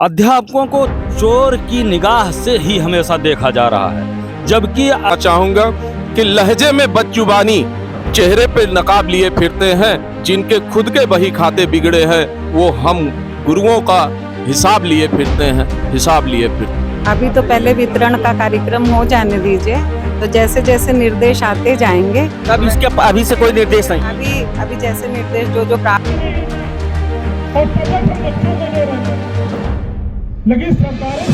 अध्यापकों को चोर की निगाह से ही हमेशा देखा जा रहा है, जबकि चाहूंगा कि लहजे में बदजुबानी, चेहरे पे नकाब लिए फिरते हैं, जिनके खुद के बही खाते बिगड़े हैं, वो हम गुरुओं का हिसाब लिए फिरते हैं, हिसाब लिए फिरते हैं। अभी तो पहले वितरण का कार्यक्रम हो जाने दीजिए, तो जैसे जैसे निर्देश आते जाएंगे। अब इसके अभी से कोई निर्देश नहीं। अभी जैसे निर्देश जो प्राप्त लेकिन सरकारें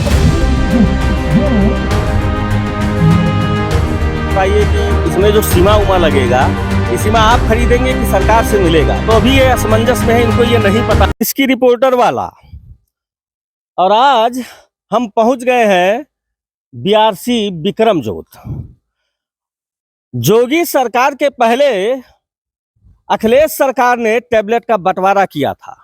बताइए कि इसमें जो सीमा उमा लगेगा, ये सीमा आप खरीदेंगे कि सरकार से मिलेगा? तो अभी ये असमंजस में है, इनको ये नहीं पता। इसकी रिपोर्टर वाला। और आज हम पहुंच गए हैं बीआरसी बिक्रमजोत। जोगी सरकार के पहले अखिलेश सरकार ने टैबलेट का बंटवारा किया था,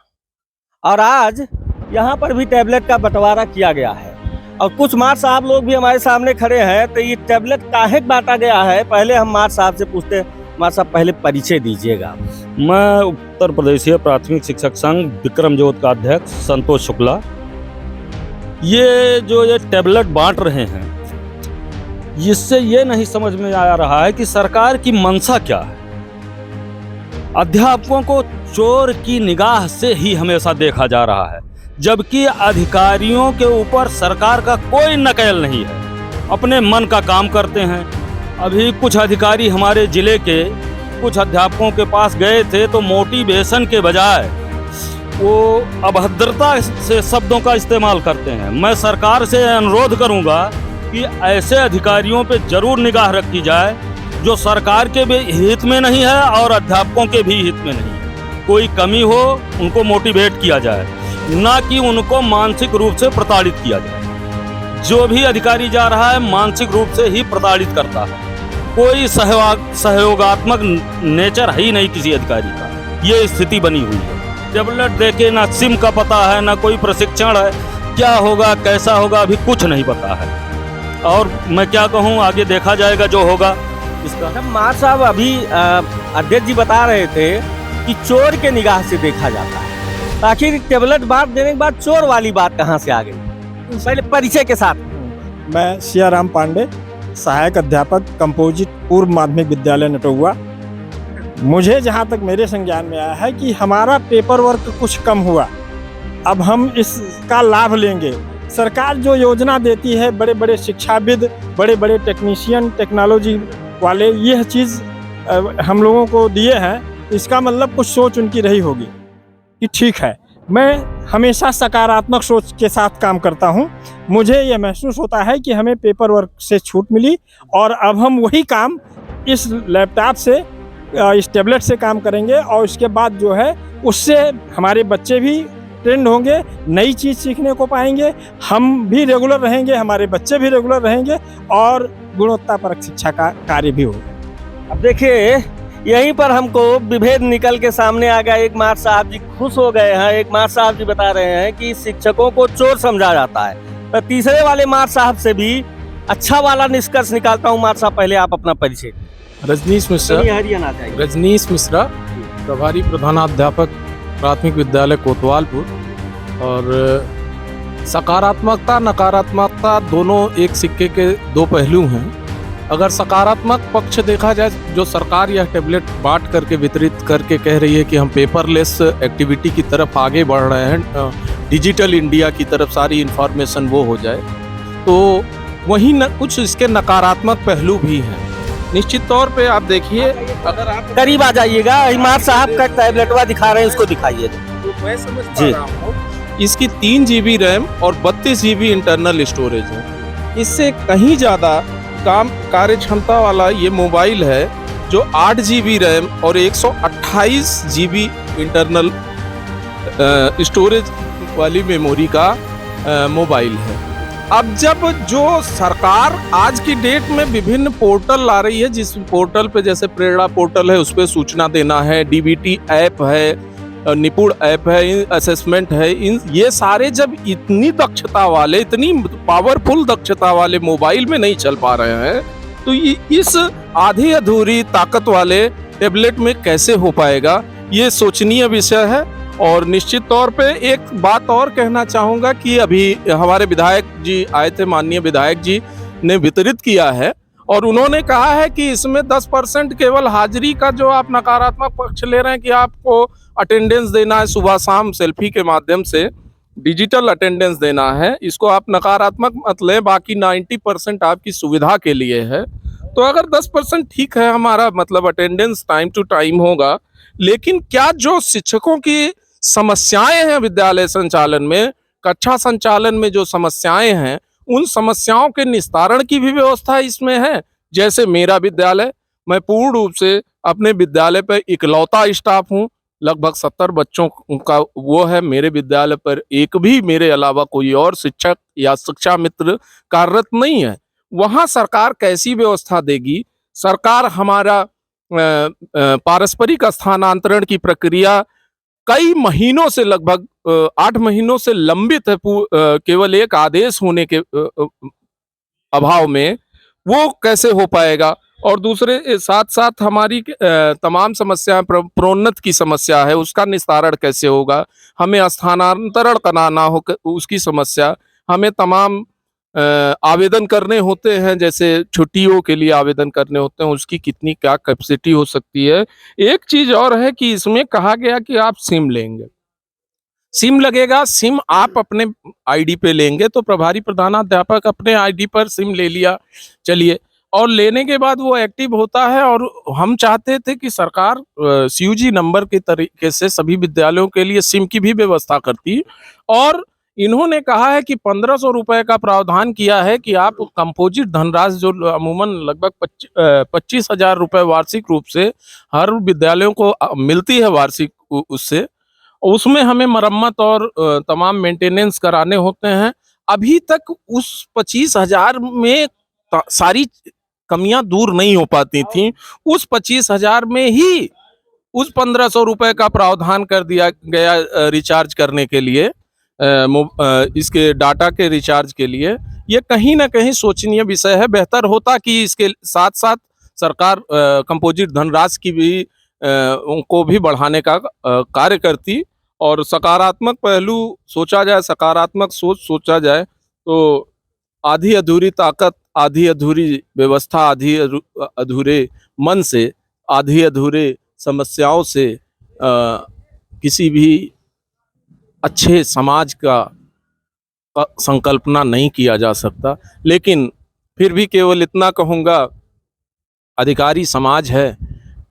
और आज यहाँ पर भी टैबलेट का बंटवारा किया गया है। और कुछ मार साहब लोग भी हमारे सामने खड़े हैं। तो ये टैबलेट काहे बांटा गया है, पहले हम मार साहब से पूछते हैं। मार साहब पहले परिचय दीजिएगा। मैं उत्तर प्रदेशीय प्राथमिक शिक्षक संघ बिक्रमजोत का अध्यक्ष संतोष शुक्ला। ये टैबलेट बांट रहे हैं, इससे ये नहीं समझ में आ रहा है कि सरकार की मंशा क्या है। अध्यापकों को चोर की निगाह से ही हमेशा देखा जा रहा है, जबकि अधिकारियों के ऊपर सरकार का कोई नकेल नहीं है, अपने मन का काम करते हैं। अभी कुछ अधिकारी हमारे जिले के कुछ अध्यापकों के पास गए थे, तो मोटिवेशन के बजाय वो अभद्रता से शब्दों का इस्तेमाल करते हैं। मैं सरकार से अनुरोध करूंगा कि ऐसे अधिकारियों पे जरूर निगाह रखी जाए, जो सरकार के भी हित में नहीं है और अध्यापकों के भी हित में नहीं है। कोई कमी हो उनको मोटिवेट किया जाए, ना कि उनको मानसिक रूप से प्रताड़ित किया जाए। जो भी अधिकारी जा रहा है मानसिक रूप से ही प्रताड़ित करता है। कोई सहयोगात्मक नेचर है ही नहीं किसी अधिकारी का। ये स्थिति बनी हुई है। टैबलेट देके ना सिम का पता है, ना कोई प्रशिक्षण है। क्या होगा कैसा होगा अभी कुछ नहीं पता है। और मैं क्या कहूँ, आगे देखा जाएगा जो होगा इसका। मार साहब अभी अध्यक्ष जी बता रहे थे कि चोर के निगाह से देखा जाता है। आखिर टैबलेट बांट देने के बाद चोर वाली बात कहाँ से आ गई? पहले परिचय के साथ। मैं सियाराम पांडे, सहायक अध्यापक कंपोजिट पूर्व माध्यमिक विद्यालय नटौआ। मुझे जहाँ तक मेरे संज्ञान में आया है कि हमारा पेपर वर्क कुछ कम हुआ, अब हम इसका लाभ लेंगे। सरकार जो योजना देती है, बड़े बड़े शिक्षाविद, बड़े बड़े टेक्नीशियन, टेक्नोलॉजी वाले यह चीज़ हम लोगों को दिए हैं, इसका मतलब कुछ सोच उनकी रही होगी कि ठीक है। मैं हमेशा सकारात्मक सोच के साथ काम करता हूं। मुझे यह महसूस होता है कि हमें पेपर वर्क से छूट मिली, और अब हम वही काम इस लैपटॉप से, इस टैबलेट से काम करेंगे। और इसके बाद जो है उससे हमारे बच्चे भी ट्रेंड होंगे, नई चीज़ सीखने को पाएंगे, हम भी रेगुलर रहेंगे, हमारे बच्चे भी रेगुलर रहेंगे, और गुणवत्तापरक शिक्षा का कार्य भी होगा। अब देखिए, यहीं पर हमको विभेद निकल के सामने आ गया। एक मार साहब जी खुश हो गए हैं। एक मार साहब जी बता रहे हैं कि शिक्षकों को चोर समझा जाता है। तो तीसरे वाले मार साहब से भी अच्छा वाला निष्कर्ष निकालता हूँ। मार साहब पहले आप अपना परिचय। रजनीश मिश्रा, रजनीश मिश्रा, प्रभारी प्रधानाध्यापक प्राथमिक विद्यालय कोतवालपुर। और सकारात्मकता नकारात्मकता दोनों एक सिक्के के दो पहलू हैं। अगर सकारात्मक पक्ष देखा जाए, जो सरकार यह टैबलेट बांट करके वितरित करके कह रही है कि हम पेपरलेस एक्टिविटी की तरफ आगे बढ़ रहे हैं, डिजिटल इंडिया की तरफ सारी इन्फॉर्मेशन वो हो जाए, तो वहीं कुछ इसके नकारात्मक पहलू भी हैं। निश्चित तौर पे आप देखिए, अगर आप करीब आ जाइएगा, इमार साहब का टैबलेटवा दिखा रहे हैं, उसको दिखाइए। मैं समझ पा रहा हूं, इसकी 3 GB रैम और 32 GB इंटरनल स्टोरेज है। इससे कहीं ज़्यादा कार्य क्षमता वाला ये मोबाइल है, जो 8 GB रैम और 128 GB इंटरनल स्टोरेज वाली मेमोरी का मोबाइल है। अब जब जो सरकार आज की डेट में विभिन्न पोर्टल ला रही है, जिस पोर्टल पे जैसे प्रेरणा पोर्टल है, उस पर सूचना देना है, डीबीटी ऐप है, निपुण ऐप है, असेसमेंट है, ये सारे जब इतनी दक्षता वाले, इतनी पावरफुल दक्षता वाले मोबाइल में नहीं चल पा रहे हैं, तो इस आधी अधूरी ताकत वाले टैबलेट में कैसे हो पाएगा? ये सोचनीय विषय है। और निश्चित तौर पे एक बात और कहना चाहूँगा कि अभी हमारे विधायक जी आए थे, माननीय विधायक जी ने वितरित किया है और उन्होंने कहा है कि इसमें 10% केवल हाजिरी का जो आप नकारात्मक पक्ष ले रहे हैं कि आपको अटेंडेंस देना है सुबह शाम सेल्फी के माध्यम से, डिजिटल अटेंडेंस देना है, इसको आप नकारात्मक मत लें, बाकी 90% आपकी सुविधा के लिए है। तो अगर 10% ठीक है, हमारा मतलब अटेंडेंस टाइम टू टाइम होगा, लेकिन क्या जो शिक्षकों की समस्याएं हैं विद्यालय संचालन में, कक्षा संचालन में जो समस्याएं हैं, उन समस्याओं के निस्तारण की भी व्यवस्था इसमें है। जैसे मेरा विद्यालय, मैं पूर्ण रूप से अपने विद्यालय पर इकलौता स्टाफ हूँ, लगभग 70 बच्चों का वो है मेरे विद्यालय पर, एक भी मेरे अलावा कोई और शिक्षक या शिक्षा मित्र कार्यरत नहीं है। वहाँ सरकार कैसी व्यवस्था देगी? सरकार हमारा पारस्परिक स्थानांतरण की प्रक्रिया कई महीनों से, लगभग 8 महीनों से लंबित है, केवल एक आदेश होने के अभाव में वो कैसे हो पाएगा? और दूसरे साथ साथ हमारी तमाम समस्याएं, प्रोन्नत की समस्या है, उसका निस्तारण कैसे होगा? हमें स्थानांतरण कराना हो उसकी समस्या, हमें तमाम आवेदन करने होते हैं, जैसे छुट्टियों के लिए आवेदन करने होते हैं, उसकी कितनी क्या कैपेसिटी हो सकती है। एक चीज और है कि इसमें कहा गया कि आप सिम लेंगे, सिम लगेगा, सिम आप अपने आईडी पे लेंगे, तो प्रभारी प्रधानाध्यापक अपने आईडी पर सिम ले लिया, चलिए, और लेने के बाद वो एक्टिव होता है। और हम चाहते थे कि सरकार सीयूजी नंबर के तरीके से सभी विद्यालयों के लिए सिम की भी व्यवस्था करती, और इन्होंने कहा है कि 1500 रुपए का प्रावधान किया है कि आप कंपोजिट धनराशि जो अमूमन लगभग 25,000 रुपए वार्षिक रूप से हर विद्यालयों को मिलती है वार्षिक, उससे उसमें हमें मरम्मत और तमाम मेंटेनेंस कराने होते हैं। अभी तक उस 25,000 में सारी कमियां दूर नहीं हो पाती थी। उस 25,000 में ही उस 1500 रुपए का प्रावधान कर दिया गया रिचार्ज करने के लिए, इसके डाटा के रिचार्ज के लिए। ये कहीं ना कहीं सोचनीय विषय है। बेहतर होता कि इसके साथ साथ सरकार कंपोजिट धनराशि की भी उनको भी बढ़ाने का कार्य करती और सकारात्मक पहलू सोचा जाए, सकारात्मक सोच सोचा जाए, तो आधी अधूरी ताकत, आधी अधूरी व्यवस्था, आधी अधूरे मन से, आधी अधूरे समस्याओं से किसी भी अच्छे समाज का संकल्पना नहीं किया जा सकता। लेकिन फिर भी केवल इतना कहूँगा, अधिकारी समाज है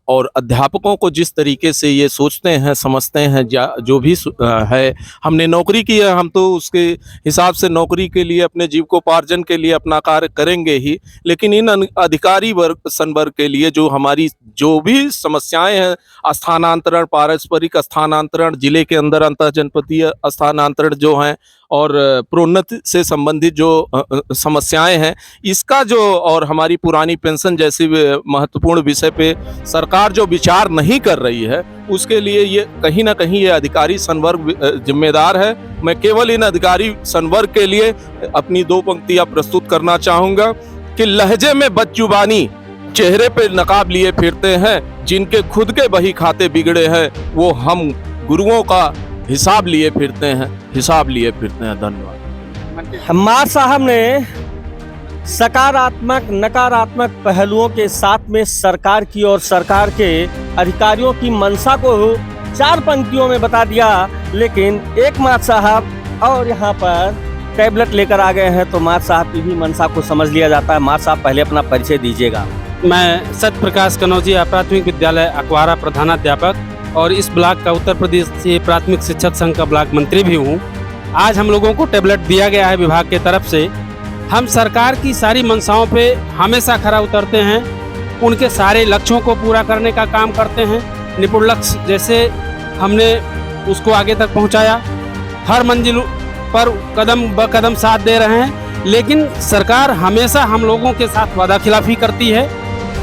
और अध्यापकों को जिस तरीके से ये सोचते हैं, समझते हैं, जो भी है, हमने नौकरी की है, हम तो उसके हिसाब से नौकरी के लिए, अपने जीविकोपार्जन के लिए अपना कार्य करेंगे ही। लेकिन इन अधिकारी वर्ग संवर्ग के लिए जो हमारी जो भी समस्याएं हैं, स्थानांतरण, पारस्परिक स्थानांतरण, जिले के अंदर अंतर जनपदीय स्थानांतरण जो हैं, और प्रोन्नति से संबंधित जो समस्याएं हैं, इसका जो, और हमारी पुरानी पेंशन जैसी महत्वपूर्ण विषय पे सरकार जो विचार नहीं कर रही है, उसके लिए ये कहीं ना कहीं ये अधिकारी संवर्ग जिम्मेदार है। मैं केवल इन अधिकारी संवर्ग के लिए अपनी 2 पंक्तियां प्रस्तुत करना चाहूँगा कि लहजे में बदजुबानी, चेहरे पे नकाब लिए फिरते हैं, जिनके खुद के बही खाते बिगड़े हैं, वो हम गुरुओं का हिसाब लिए फिरते हैं, हिसाब लिए फिरते हैं। धन्यवाद। मार साहब ने सकारात्मक नकारात्मक पहलुओं के साथ में सरकार की और सरकार के अधिकारियों की मंशा को 4 पंक्तियों में बता दिया। लेकिन एक मार साहब और यहाँ पर टैबलेट लेकर आ गए हैं, तो मार साहब की भी मंशा को समझ लिया जाता है। मार साहब पहले अपना परिचय दीजिएगा। मैं सत्य प्रकाश कनौजिया, प्राथमिक विद्यालय अकवारा प्रधानाध्यापक और इस ब्लॉक का उत्तर प्रदेश से प्राथमिक शिक्षक संघ का ब्लॉक मंत्री भी हूँ। आज हम लोगों को टैबलेट दिया गया है विभाग के तरफ से। हम सरकार की सारी मंशाओं पे हमेशा खरा उतरते हैं, उनके सारे लक्ष्यों को पूरा करने का काम करते हैं। निपुण लक्ष्य जैसे हमने उसको आगे तक पहुँचाया, हर मंजिल पर कदम ब कदम साथ दे रहे हैं। लेकिन सरकार हमेशा हम लोगों के साथ वादा खिलाफी करती है।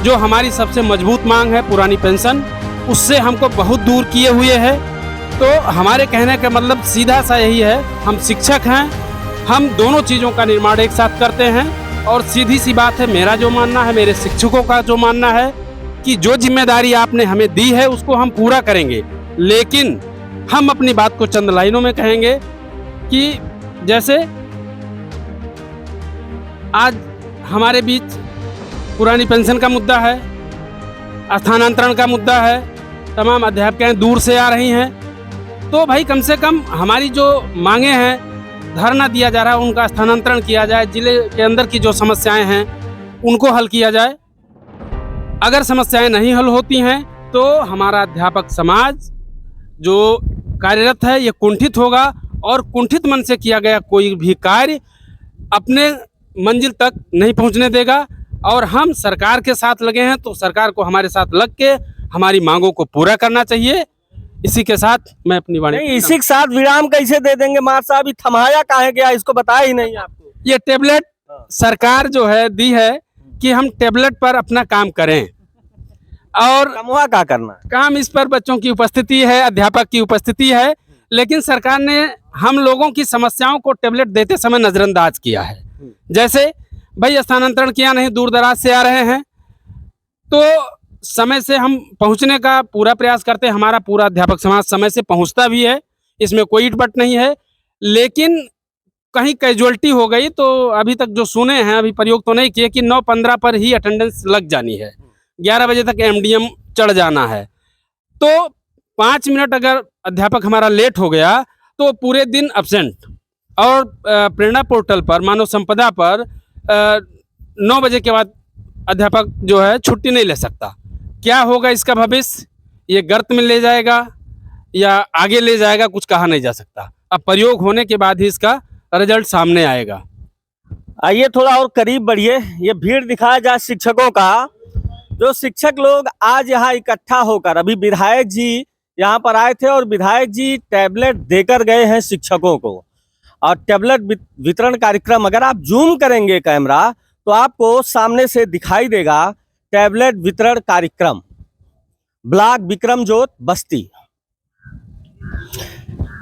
जो हमारी सबसे मजबूत मांग है पुरानी पेंशन, उससे हमको बहुत दूर किए हुए है। तो हमारे कहने का मतलब सीधा सा यही है, हम शिक्षक हैं, हम दोनों चीज़ों का निर्माण एक साथ करते हैं। और सीधी सी बात है, मेरा जो मानना है, मेरे शिक्षकों का जो मानना है कि जो जिम्मेदारी आपने हमें दी है उसको हम पूरा करेंगे। लेकिन हम अपनी बात को चंद लाइनों में कहेंगे कि जैसे आज हमारे बीच पुरानी पेंशन का मुद्दा है, स्थानांतरण का मुद्दा है, तमाम अध्यापकें दूर से आ रही हैं, तो भाई कम से कम हमारी जो मांगे हैं, धरना दिया जा रहा है, उनका स्थानांतरण किया जाए, जिले के अंदर की जो समस्याएं हैं उनको हल किया जाए। अगर समस्याएं नहीं हल होती हैं तो हमारा अध्यापक समाज जो कार्यरत है ये कुंठित होगा और कुंठित मन से किया गया कोई भी कार्य अपने मंजिल तक नहीं पहुंचने देगा। और हम सरकार के साथ लगे हैं तो सरकार को हमारे साथ लग के हमारी मांगों को पूरा करना चाहिए। इसी के साथ मैं अपनी वाणी नहीं, इसी के साथ विराम कैसे दे देंगे मार साहब? ये थमाया कहाँ गया, इसको बताया ही नहीं आपको। ये टेबलेट सरकार जो है दी है कि हम टेबलेट पर अपना काम करें और कमुआ क्या करना है? काम इस पर बच्चों की उपस्थिति है, अध्यापक की उपस्थिति है, लेकिन सरकार ने हम लोगों की समस्याओं को टेबलेट देते समय नजरअंदाज किया है। जैसे भाई स्थानांतरण किया नहीं, दूर दराज से आ रहे हैं तो समय से हम पहुंचने का पूरा प्रयास करते हैं, हमारा पूरा अध्यापक समाज समय से पहुंचता भी है, इसमें कोई इटपट नहीं है। लेकिन कहीं कैजुअलिटी हो गई तो अभी तक जो सुने हैं, अभी प्रयोग तो नहीं किए कि 9:15 पर ही अटेंडेंस लग जानी है, 11 बजे तक एमडीएम चढ़ जाना है। तो 5 मिनट अगर अध्यापक हमारा लेट हो गया तो पूरे दिन अब्सेंट। और प्रेरणा पोर्टल पर, मानव संपदा पर 9 बजे के बाद अध्यापक जो है छुट्टी नहीं ले सकता। क्या होगा इसका भविष्य? ये गर्त में ले जाएगा या आगे ले जाएगा, कुछ कहा नहीं जा सकता। अब प्रयोग होने के बाद ही इसका रिजल्ट सामने आएगा। आइए थोड़ा और करीब बढ़िए, ये भीड़ दिखाया जाए शिक्षकों का। जो शिक्षक लोग आज यहाँ इकट्ठा होकर, अभी विधायक जी यहाँ पर आए थे और विधायक जी टैबलेट देकर गए हैं शिक्षकों को। और टैबलेट वितरण कार्यक्रम अगर आप जूम करेंगे कैमरा तो आपको सामने से दिखाई देगा। टैबलेट वितरण कार्यक्रम ब्लॉक विक्रमजोत बस्ती।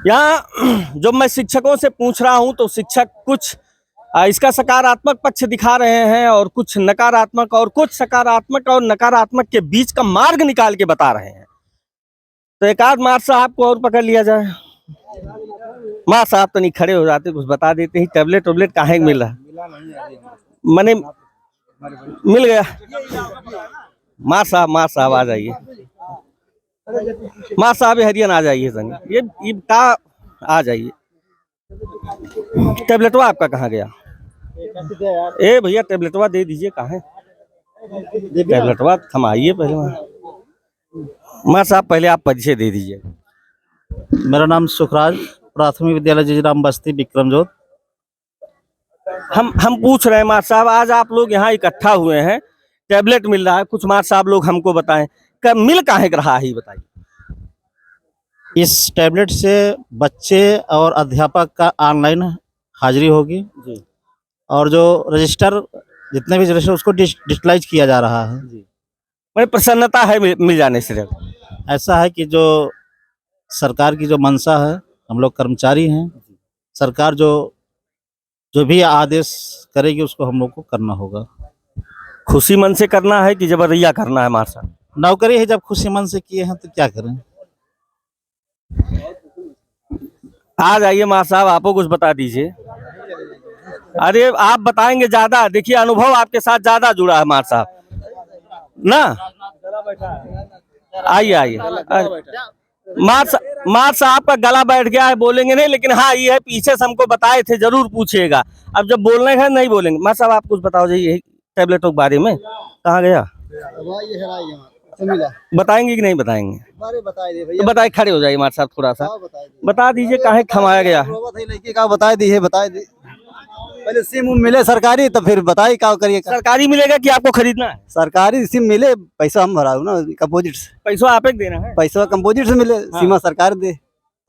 यहाँ जब मैं शिक्षकों से पूछ रहा हूँ तो शिक्षक कुछ इसका सकारात्मक पक्ष दिखा रहे हैं और कुछ नकारात्मक, और कुछ सकारात्मक और नकारात्मक के बीच का मार्ग निकाल के बता रहे हैं। तो एक आध मार साहब को और पकड़ लिया जाए। मार साहब तो नहीं खड़े हो जाते, कुछ बता देते ही टैबलेट वैबलेट कहाँ मिल रहा? मैंने मिल गया। मार साहब आ जाइए, मार साहब हरियाणा आ जाइए संग, ये का आ जाइए। टैबलेटवा आपका कहाँ गया? ए भैया टैबलेटवा दे दीजिए, कहाँ है टैबलेटवा? थमाइए पहले। मार साहब पहले आप परिचय दे दीजिए। मेरा नाम सुखराज, प्राथमिक विद्यालय जिजराम बस्ती विक्रमजोत। हम पूछ रहे हैं मार साहब, आज आप लोग यहाँ इकट्ठा हुए हैं, टैबलेट मिल रहा है, कुछ मार साहब लोग हमको बताएं कब मिल काहे रहा है, बताइए। इस टैबलेट से बच्चे और अध्यापक का ऑनलाइन हाजिरी होगी जी। और जो रजिस्टर, जितने भी रजिस्टर उसको डिजिटलाइज किया जा रहा है जी। मेरी प्रसन्नता है मिल जाने से। ऐसा है कि जो सरकार की जो मंशा है, हम लोग कर्मचारी हैं, सरकार जो भी आदेश करेगी उसको हम लोग को करना होगा। खुशी मन से करना है कि जबरदस्ती करना है? मार साहब नौकरी है, जब खुशी मन से किए हैं तो क्या करें। आ जाइए मार साहब, आपको कुछ बता दीजिए। अरे आप बताएंगे ज्यादा, देखिए अनुभव आपके साथ ज्यादा जुड़ा है मार साहब ना। आइए मार साहब का गला बैठ गया है, बोलेंगे नहीं, लेकिन हाँ ये है पीछे से हमको बताए थे, जरूर पूछिएगा। अब जब बोलने का नहीं बोलेंगे। मार साहब आप कुछ बताओ जी टैबलेटों के बारे में, कहाँ गया? बताएंगे कि नहीं बताएंगे? तो बताए, खड़े हो जाइए मार साहब, थोड़ा सा बता दीजिए कहाँ थमाया गया। बता दी पहले सिम मिले सरकारी, तो फिर बताइए क्या करिए। सरकारी मिलेगा कि आपको खरीदना है? सरकारी सिम मिले, पैसा हम भरा ना कंपोजिट से। पैसा आप एक देना है? पैसा कंपोजिट से मिले, सीमा सरकार दे,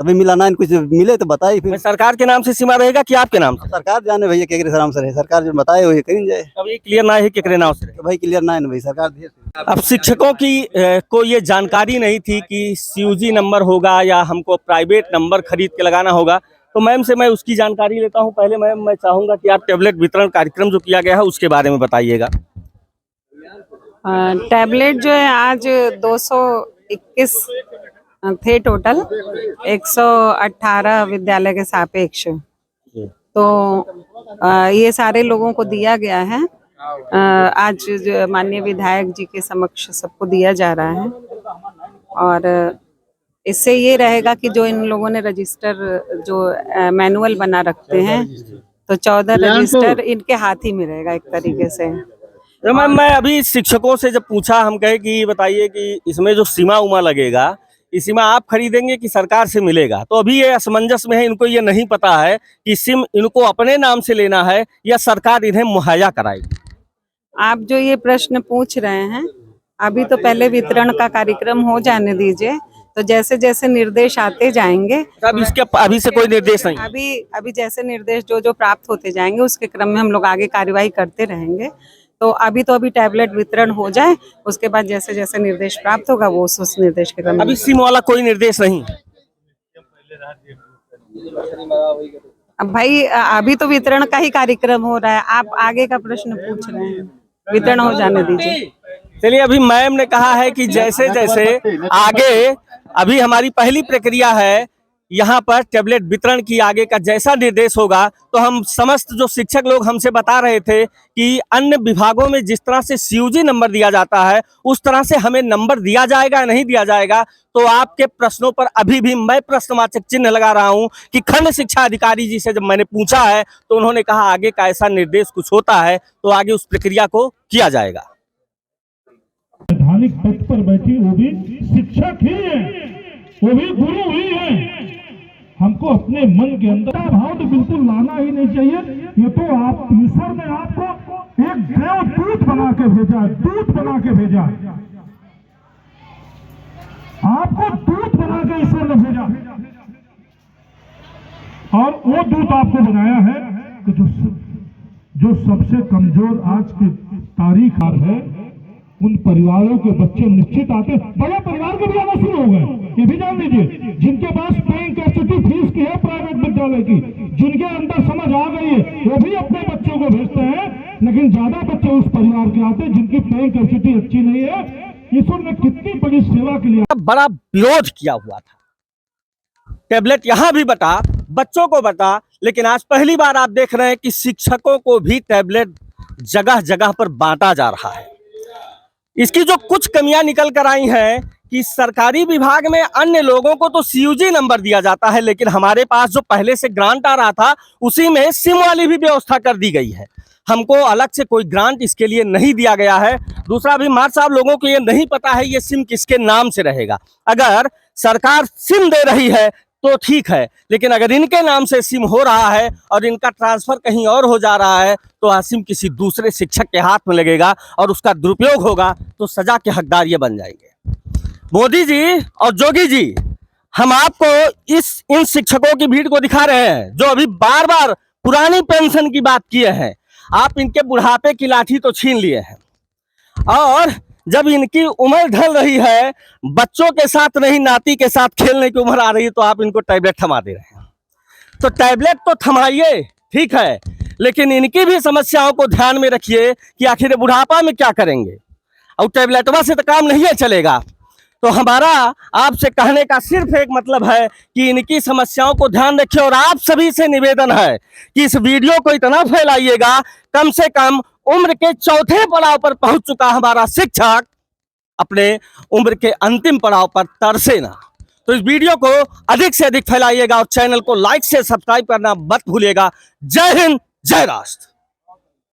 तभी मिला ना। कुछ मिले तो बताइए फिर। सरकार के नाम से सीमा रहेगा कि आपके नाम से? सरकार जाने भैया केकरे नाम से रहे, सरकार जो बताए वही करी जाए। अब ये क्लियर ना है केकरे नाम से? तो भाई क्लियर ना है ना भाई, सरकार दे। अब शिक्षकों की को ये जानकारी नहीं थी कि सीयूजी नंबर होगा या हमको प्राइवेट नंबर खरीद के लगाना होगा। तो मैम से मैं उसकी जानकारी लेता हूं। पहले मैम मैं चाहूंगा कि आप टैबलेट वितरण कार्यक्रम जो किया गया है उसके बारे में बताइएगा। टैबलेट जो है आज 221 थे टोटल 118 विद्यालय के सापेक्ष। तो ये सारे लोगों को दिया गया है। आज जो माननीय विधायक जी के समक्ष सबको दिया जा रहा है और इससे ये रहेगा कि जो इन लोगों ने रजिस्टर जो मैनुअल बना रखते हैं तो 14 रजिस्टर इनके हाथ ही में रहेगा एक तरीके से। तो मैम मैं अभी शिक्षकों से जब पूछा, हम कहे कि बताइए कि इसमें जो सीमा उमा लगेगा, इस सीमा आप खरीदेंगे कि सरकार से मिलेगा? तो अभी ये असमंजस में है, इनको ये नहीं पता है कि सिम इनको अपने नाम से लेना है या सरकार इन्हें मुहैया कराएगी। आप जो ये प्रश्न पूछ रहे हैं, अभी तो पहले वितरण का कार्यक्रम हो जाने दीजिए, तो जैसे जैसे निर्देश आते जाएंगे। अब इसके अभी से कोई निर्देश नहीं? अभी जैसे निर्देश जो प्राप्त होते जाएंगे उसके क्रम में हम लोग आगे कार्यवाही करते रहेंगे। तो अभी टैबलेट वितरण हो जाए, उसके बाद जैसे जैसे निर्देश प्राप्त होगा वो उस निर्देश के क्रम में। अभी सिम वाला कोई निर्देश नहीं? अब भाई अभी तो वितरण का ही कार्यक्रम हो रहा है, आप आगे का प्रश्न पूछ रहे हैं, वितरण हो जाने दीजिए। चलिए, अभी मैम ने कहा है कि जैसे जैसे आगे, अभी हमारी पहली प्रक्रिया है यहाँ पर टैबलेट वितरण की, आगे का जैसा निर्देश होगा तो हम समस्त जो शिक्षक लोग हमसे बता रहे थे कि अन्य विभागों में जिस तरह से CUG नंबर दिया जाता है उस तरह से हमें नंबर दिया जाएगा नहीं दिया जाएगा। तो आपके प्रश्नों पर अभी भी मैं प्रश्नवाचक चिन्ह लगा रहा हूं कि खंड शिक्षा अधिकारी जी से जब मैंने पूछा है तो उन्होंने कहा आगे का ऐसा निर्देश कुछ होता है तो आगे उस प्रक्रिया को किया जाएगा। संवैधानिक पद पर बैठी वो भी शिक्षक ही है, वो भी गुरु ही है। हमको अपने मन के अंदर भाव तो बिल्कुल लाना ही नहीं चाहिए। ये तो आप ईश्वर ने आपको एक देवदूत बना के भेजा, दूत बना के भेजा, आपको दूत बना के ईश्वर ने भेजा और वो दूत आपको बनाया है कि जो सबसे कमजोर आज की तारीख है उन परिवारों के बच्चे निश्चित आते, बड़े परिवार के भी आना शुरू हो गए, ये भी जान लीजिए। जिनके पास पेइंग कैपेसिटी फीस की है प्राइवेट विद्यालय की, जिनके अंदर समझ आ गई है, वो भी अपने बच्चों को भेजते हैं, लेकिन ज्यादा बच्चे उस परिवार के आते जिनकी पेइंग कैपेसिटी अच्छी नहीं है। ईश्वर ने कितनी बड़ी सेवा के लिए बड़ा विरोध किया हुआ था। टैबलेट यहाँ भी बटा, बच्चों को बटा, लेकिन आज पहली बार आप देख रहे हैं कि शिक्षकों को भी टैबलेट जगह जगह पर बांटा जा रहा है। इसकी जो कुछ कमियां निकल कर आई हैं कि सरकारी विभाग में अन्य लोगों को तो CUG नंबर दिया जाता है, लेकिन हमारे पास जो पहले से ग्रांट आ रहा था उसी में सिम वाली भी व्यवस्था कर दी गई है। हमको अलग से कोई ग्रांट इसके लिए नहीं दिया गया है। दूसरा, भी मार साहब लोगों को ये नहीं पता है ये सिम किसके नाम से रहेगा। अगर सरकार सिम दे रही है तो ठीक है, लेकिन अगर इनके नाम से सिम हो रहा है और इनका ट्रांसफर कहीं और हो जा रहा है तो सिम किसी दूसरे शिक्षक के हाथ में लगेगा और उसका दुरुपयोग होगा तो सजा के हकदार ये बन जाएंगे। मोदी जी और जोगी जी, हम आपको इन शिक्षकों की भीड़ को दिखा रहे हैं जो अभी बार बार पुरानी पेंशन की बात किए हैं। आप इनके बुढ़ापे की लाठी तो छीन लिए हैं और जब इनकी उम्र ढल रही है, बच्चों के साथ नहीं नाती के साथ खेलने की उम्र आ रही है तो आप इनको टैबलेट थमा दे रहे हैं। तो टैबलेट तो थमाइए, ठीक है, लेकिन इनकी भी समस्याओं को ध्यान में रखिए कि आखिर बुढ़ापा में क्या करेंगे। और टैबलेटवा से तो काम नहीं चलेगा। तो हमारा आपसे कहने का सिर्फ एक मतलब है कि इनकी समस्याओं को ध्यान रखिए और आप सभी से निवेदन है कि इस वीडियो को इतना फैलाइएगा, कम से कम उम्र के चौथे पड़ाव पर पहुंच चुका हमारा शिक्षक अपने उम्र के अंतिम पड़ाव पर तरसे ना। तो इस वीडियो को अधिक से अधिक फैलाइएगा और चैनल को लाइक से सब्सक्राइब करना मत भूलिएगा। जय हिंद, जय राष्ट्र।